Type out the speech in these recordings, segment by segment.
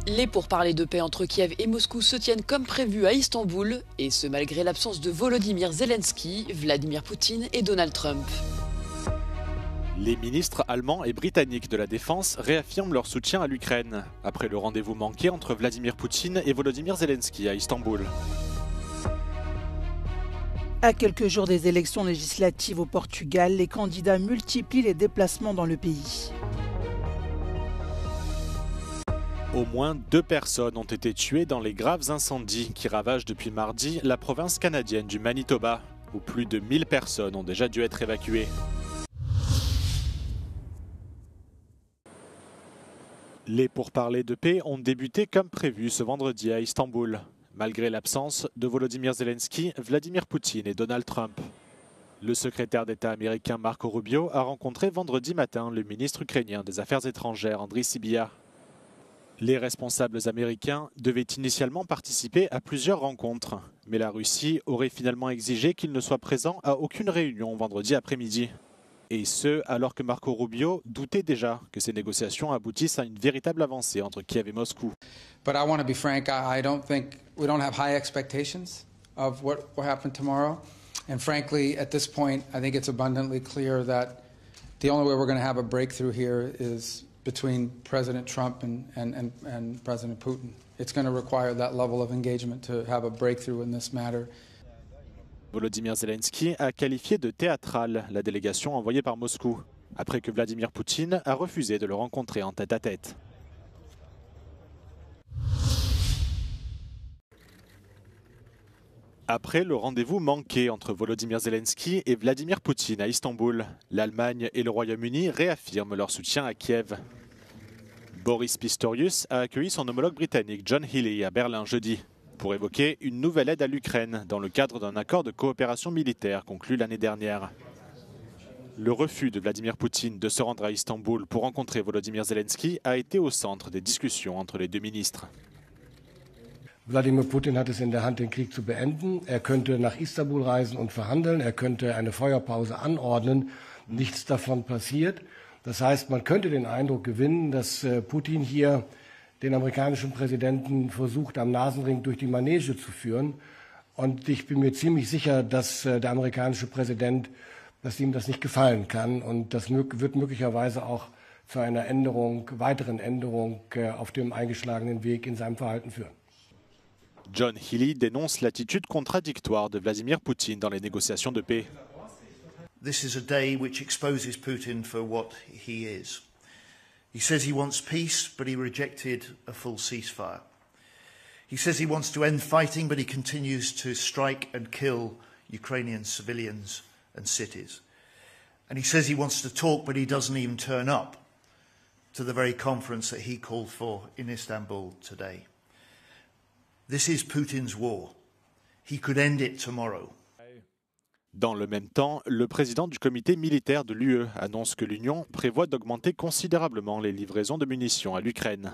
Les pourparlers de paix entre Kiev et Moscou se tiennent comme prévu à Istanbul, et ce malgré l'absence de Volodymyr Zelensky, Vladimir Poutine et Donald Trump. Les ministres allemands et britanniques de la Défense réaffirment leur soutien à l'Ukraine, après le rendez-vous manqué entre Vladimir Poutine et Volodymyr Zelensky à Istanbul. À quelques jours des élections législatives au Portugal, les candidats multiplient les déplacements dans le pays. Au moins 2 personnes ont été tuées dans les graves incendies qui ravagent depuis mardi la province canadienne du Manitoba, où plus de 1000 personnes ont déjà dû être évacuées. Les pourparlers de paix ont débuté comme prévu ce vendredi à Istanbul, malgré l'absence de Volodymyr Zelensky, Vladimir Poutine et Donald Trump. Le secrétaire d'État américain Marco Rubio a rencontré vendredi matin le ministre ukrainien des Affaires étrangères Andriy Sybiha. Les responsables américains devaient initialement participer à plusieurs rencontres, mais la Russie aurait finalement exigé qu'ils ne soient présents à aucune réunion vendredi après-midi. Et ce, alors que Marco Rubio doutait déjà que ces négociations aboutissent à une véritable avancée entre Kiev et Moscou. But I want to be frank, I don't think we don't have high expectations of what will happen tomorrow. And frankly, at this point, I think it's abundantly clear that the only way we're going to have a breakthrough here is between President Trump and President Putin. It's going to require that level of engagement to have a breakthrough in this matter. Volodymyr Zelensky a qualifié de théâtrale la délégation envoyée par Moscou, après que Vladimir Poutine a refusé de le rencontrer en tête-à-tête. Après le rendez-vous manqué entre Volodymyr Zelensky et Vladimir Poutine à Istanbul, l'Allemagne et le Royaume-Uni réaffirment leur soutien à Kiev. Boris Pistorius a accueilli son homologue britannique John Healey à Berlin jeudi pour évoquer une nouvelle aide à l'Ukraine dans le cadre d'un accord de coopération militaire conclu l'année dernière. Le refus de Vladimir Poutine de se rendre à Istanbul pour rencontrer Volodymyr Zelensky a été au centre des discussions entre les deux ministres. Wladimir Putin hat es in der Hand, den Krieg zu beenden. Er könnte nach Istanbul reisen und verhandeln. Er könnte eine Feuerpause anordnen. Nichts davon passiert. Das heißt, man könnte den Eindruck gewinnen, dass Putin hier den amerikanischen Präsidenten versucht, am Nasenring durch die Manege zu führen. Und ich bin mir ziemlich sicher, dass der amerikanische Präsident, dass ihm das nicht gefallen kann. Und das wird möglicherweise auch zu einer weiteren Änderung auf dem eingeschlagenen Weg in seinem Verhalten führen. John Healey dénonce l'attitude contradictoire de Vladimir Poutine dans les négociations de paix. This is a day which exposes Putin for what he is. He says he wants peace, but he rejected a full ceasefire. He says he wants to end fighting, but he continues to strike and kill Ukrainian civilians and cities. And he says he wants to talk, but he doesn't even turn up to the very conference that he called for in Istanbul today. This is Putin's war. He could end it tomorrow. Dans le même temps, le président du comité militaire de l'UE annonce que l'Union prévoit d'augmenter considérablement les livraisons de munitions à l'Ukraine.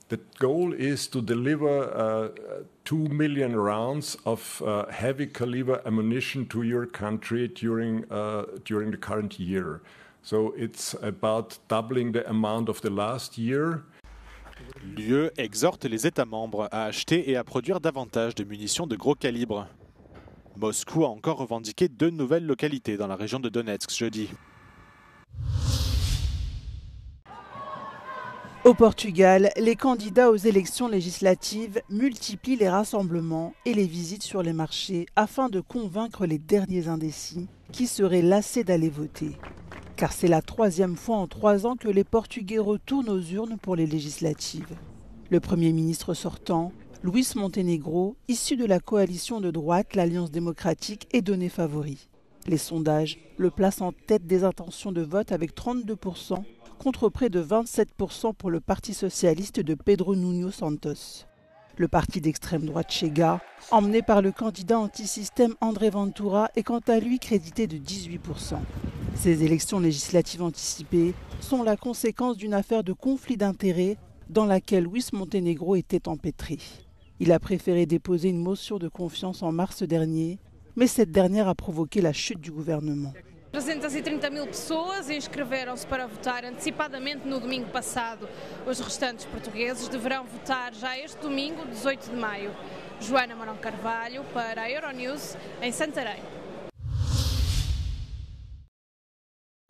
The goal is to deliver 2 million rounds of heavy caliber ammunition to your country during the current year. So it's about doubling the amount of the last year. L'UE exhorte les États membres à acheter et à produire davantage de munitions de gros calibre. Moscou a encore revendiqué 2 nouvelles localités dans la région de Donetsk jeudi. Au Portugal, les candidats aux élections législatives multiplient les rassemblements et les visites sur les marchés afin de convaincre les derniers indécis qui seraient lassés d'aller voter. Car c'est la 3e fois en 3 ans que les Portugais retournent aux urnes pour les législatives. Le Premier ministre sortant, Luís Montenegro, issu de la coalition de droite, l'Alliance démocratique, est donné favori. Les sondages le placent en tête des intentions de vote avec 32%, contre près de 27% pour le Parti socialiste de Pedro Nuno Santos. Le parti d'extrême droite Chega, emmené par le candidat anti-système André Ventura, est quant à lui crédité de 18%. Ces élections législatives anticipées sont la conséquence d'une affaire de conflit d'intérêts dans laquelle Luís Montenegro était empêtré. Il a préféré déposer une motion de confiance en mars dernier, mais cette dernière a provoqué la chute du gouvernement. 330.000 pessoas inscreveram-se para votar antecipadamente no domingo passado. Os restantes portugueses deverão votar já este domingo, 18 de maio. Joana Marão Carvalho para a Euronews em Santarém.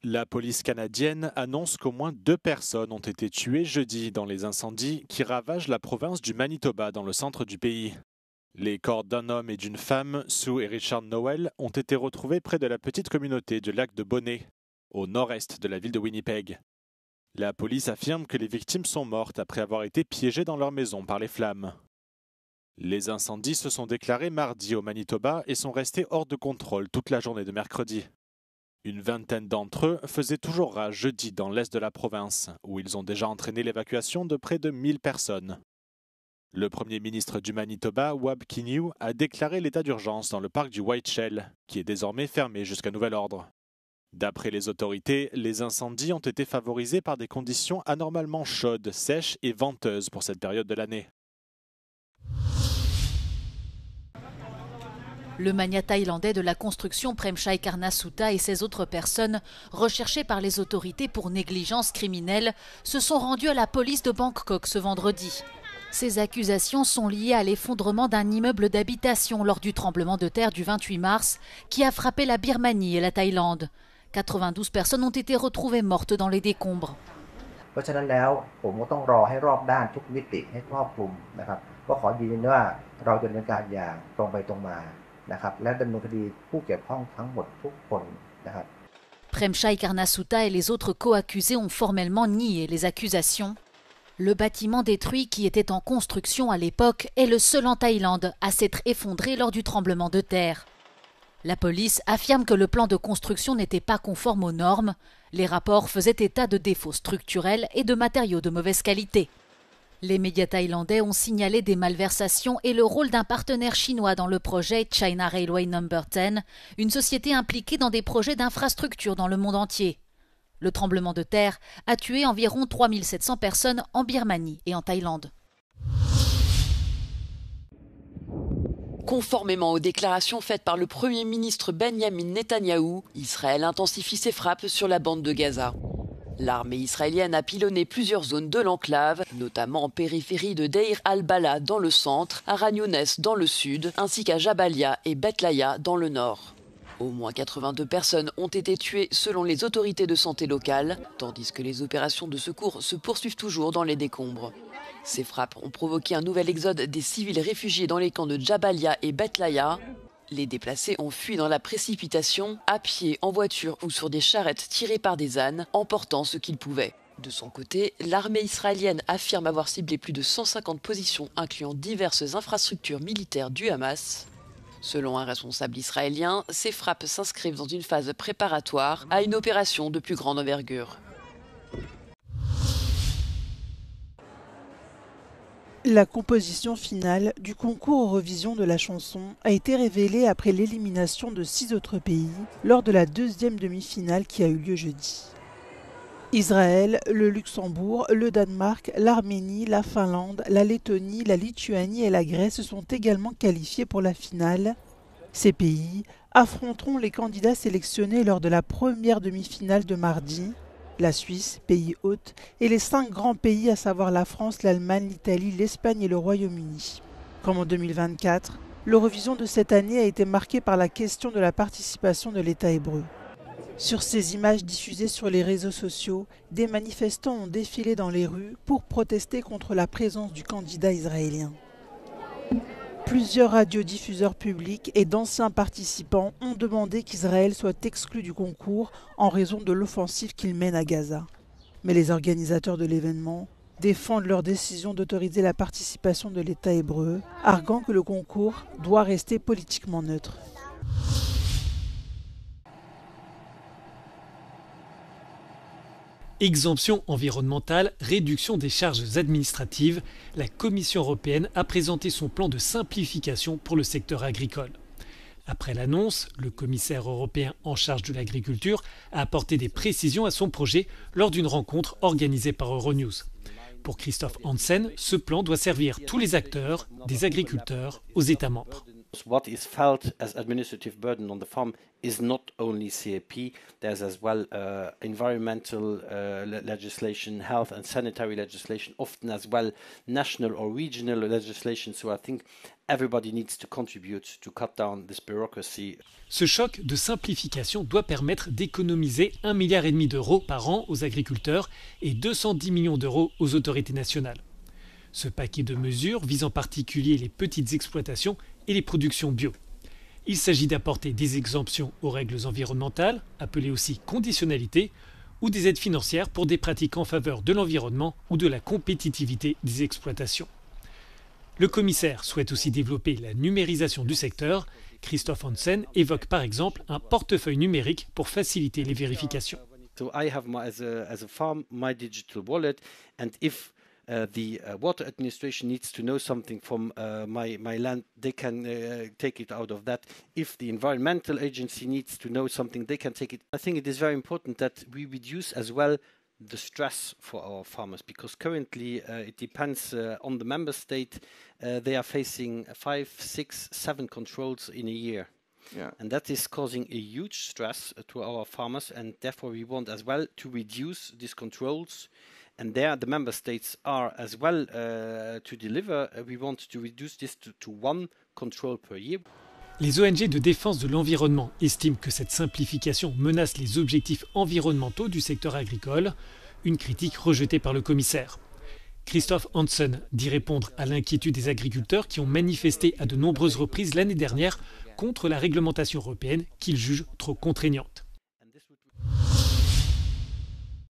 La police canadienne annonce qu'au moins 2 personnes ont été tuées jeudi dans les incendies qui ravagent la province du Manitoba dans le centre du pays. Les corps d'un homme et d'une femme, Sue et Richard Noel, ont été retrouvés près de la petite communauté du lac de Bonnet, au nord-est de la ville de Winnipeg. La police affirme que les victimes sont mortes après avoir été piégées dans leur maison par les flammes. Les incendies se sont déclarés mardi au Manitoba et sont restés hors de contrôle toute la journée de mercredi. Une vingtaine d'entre eux faisaient toujours rage jeudi dans l'est de la province, où ils ont déjà entraîné l'évacuation de près de 1000 personnes. Le premier ministre du Manitoba, Wab Kinew, a déclaré l'état d'urgence dans le parc du White Shell, qui est désormais fermé jusqu'à nouvel ordre. D'après les autorités, les incendies ont été favorisés par des conditions anormalement chaudes, sèches et venteuses pour cette période de l'année. Le magnat thaïlandais de la construction Premchai Karnasutta et 16 autres personnes recherchées par les autorités pour négligence criminelle se sont rendues à la police de Bangkok ce vendredi. Ces accusations sont liées à l'effondrement d'un immeuble d'habitation lors du tremblement de terre du 28 mars qui a frappé la Birmanie et la Thaïlande. 92 personnes ont été retrouvées mortes dans les décombres. Premchai Karnasutta et les autres co-accusés ont formellement nié les accusations. Le bâtiment détruit, qui était en construction à l'époque, est le seul en Thaïlande à s'être effondré lors du tremblement de terre. La police affirme que le plan de construction n'était pas conforme aux normes. Les rapports faisaient état de défauts structurels et de matériaux de mauvaise qualité. Les médias thaïlandais ont signalé des malversations et le rôle d'un partenaire chinois dans le projet China Railway No. 10, une société impliquée dans des projets d'infrastructures dans le monde entier. Le tremblement de terre a tué environ 3700 personnes en Birmanie et en Thaïlande. Conformément aux déclarations faites par le Premier ministre Benjamin Netanyahou, Israël intensifie ses frappes sur la bande de Gaza. L'armée israélienne a pilonné plusieurs zones de l'enclave, notamment en périphérie de Deir al-Bala dans le centre, à Khan Younes dans le sud, ainsi qu'à Jabalia et Beth Laïa dans le nord. Au moins 82 personnes ont été tuées selon les autorités de santé locales, tandis que les opérations de secours se poursuivent toujours dans les décombres. Ces frappes ont provoqué un nouvel exode des civils réfugiés dans les camps de Jabalia et Beth Laïa. Les déplacés ont fui dans la précipitation, à pied, en voiture ou sur des charrettes tirées par des ânes, emportant ce qu'ils pouvaient. De son côté, l'armée israélienne affirme avoir ciblé plus de 150 positions incluant diverses infrastructures militaires du Hamas. Selon un responsable israélien, ces frappes s'inscrivent dans une phase préparatoire à une opération de plus grande envergure. La composition finale du concours Eurovision de la chanson a été révélée après l'élimination de 6 autres pays lors de la deuxième demi-finale qui a eu lieu jeudi. Israël, le Luxembourg, le Danemark, l'Arménie, la Finlande, la Lettonie, la Lituanie et la Grèce se sont également qualifiés pour la finale. Ces pays affronteront les candidats sélectionnés lors de la première demi-finale de mardi. La Suisse, pays hôte, et les 5 grands pays, à savoir la France, l'Allemagne, l'Italie, l'Espagne et le Royaume-Uni. Comme en 2024, l'Eurovision de cette année a été marquée par la question de la participation de l'État hébreu. Sur ces images diffusées sur les réseaux sociaux, des manifestants ont défilé dans les rues pour protester contre la présence du candidat israélien. Plusieurs radiodiffuseurs publics et d'anciens participants ont demandé qu'Israël soit exclu du concours en raison de l'offensive qu'il mène à Gaza. Mais les organisateurs de l'événement défendent leur décision d'autoriser la participation de l'État hébreu, arguant que le concours doit rester politiquement neutre. Exemption environnementale, réduction des charges administratives, la Commission européenne a présenté son plan de simplification pour le secteur agricole. Après l'annonce, le commissaire européen en charge de l'agriculture a apporté des précisions à son projet lors d'une rencontre organisée par Euronews. Pour Christophe Hansen, ce plan doit servir tous les acteurs, des agriculteurs aux États membres. What is felt as administrative burden on the farm is not only CAP, there's as well environmental legislation, health and sanitary legislation, often as well national or regional legislation. So I think everybody needs to contribute to cut down this bureaucracy. Ce choc de simplification doit permettre d'économiser 1,5 milliard d'euros par an aux agriculteurs et 210 millions d'euros aux autorités nationales. Ce paquet de mesures vise en particulier les petites exploitations et les productions bio. Il s'agit d'apporter des exemptions aux règles environnementales, appelées aussi conditionnalités, ou des aides financières pour des pratiques en faveur de l'environnement ou de la compétitivité des exploitations. Le commissaire souhaite aussi développer la numérisation du secteur. Christophe Hansen évoque par exemple un portefeuille numérique pour faciliter les vérifications. So I have as a farm my digital wallet, and if the water administration needs to know something from my land, they can take it out of that. If the environmental agency needs to know something, they can take it. I think it is very important that we reduce as well the stress for our farmers, because currently it depends on the member state. They are facing 5, 6, 7 controls in a year. Yeah. And that is causing a huge stress to our farmers, and therefore we want as well to reduce these controls. And there the member states are as well to deliver. We want to reduce this to 1 control per year. Les ONG de défense de l'environnement estiment que cette simplification menace les objectifs environnementaux du secteur agricole, une critique rejetée par le commissaire. Christophe Hansen dit répondre à l'inquiétude des agriculteurs qui ont manifesté à de nombreuses reprises l'année dernière contre la réglementation européenne qu'ils jugent trop contraignante.